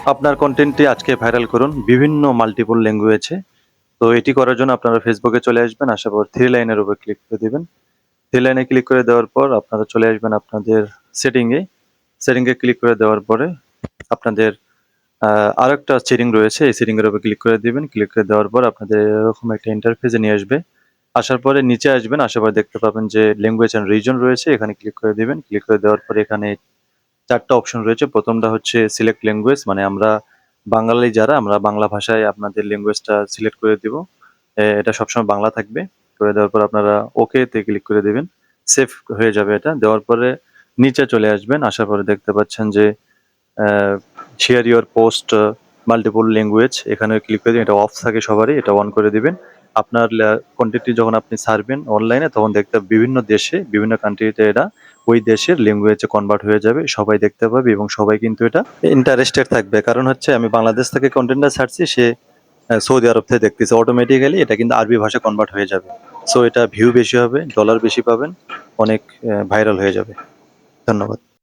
আপনার কন্টেন্টটি আজকে ভাইরাল করুন বিভিন্ন মাল্টিপল ল্যাঙ্গুয়েজে। তো এটি করার জন্য আপনারা ফেসবুকে চলে আসবেন, আসার পর থ্রি লাইনের উপর ক্লিক করে দিবেন। থ্রি লাইনে ক্লিক করে দেওয়ার পর আপনারা চলে আসবেন আপনাদের সেটিংয়ে ক্লিক করে দেওয়ার পরে আপনাদের আরেকটা সেটিং রয়েছে, এই সেটিং এর উপর ক্লিক করে দিবেন। ক্লিক করে দেওয়ার পর আপনাদের এরকম একটা ইন্টারফেসে নিয়ে আসবে। আসার পরে নিচে আসবেন, আসার পরে দেখতে পাবেন যে ল্যাঙ্গুয়েজ এন্ড রিজন রয়েছে, এখানে ক্লিক করে দিবেন। ক্লিক করে দেওয়ার পরে এখানে ৪ টা অপশন রয়েছে। ১ম টা হচ্ছে সিলেক্ট ল্যাঙ্গুয়েজ, মানে আমরা বাঙালি যারা আমরা বাংলা ভাষায় আপনাদের ল্যাঙ্গুয়েজটা সিলেক্ট করে দিব। এটা সবসময় বাংলা থাকবে। করে দেওয়ার পর আপনারা ওকে তে ক্লিক করে দিবেন। সেভ হয়ে যাবে এটা। দেওয়ার পরে নিচে চলে আসবেন। আসার পরে দেখতে পাচ্ছেন যে share your post multiple language, এখানে ক্লিক করে দিবেন। এটা অফ থাকে সবারই, এটা অন করে দিবেন। আপনার কন্টেন্টটি যখন আপনি ছাড়বেন অনলাইনে তখন দেখতে বিভিন্ন দেশে বিভিন্ন কান্ট্রিতে এটা ওই দেশের ল্যাঙ্গুয়েজে কনভার্ট হয়ে যাবে। সবাই দেখতে পাবে এবং সবাই কিন্তু এটা ইন্টারেস্টেড থাকবে। কারণ হচ্ছে আমি বাংলাদেশ থেকে কন্টেন্টটা ছাড়ছি, সে সৌদি আরব থেকে দেখতেছে, অটোমেটিক্যালি এটা কিন্তু আরবি ভাষায় কনভার্ট হয়ে যাবে। সো এটা ভিউ বেশি হবে, ডলার বেশি পাবেন, অনেক ভাইরাল হয়ে যাবে। ধন্যবাদ।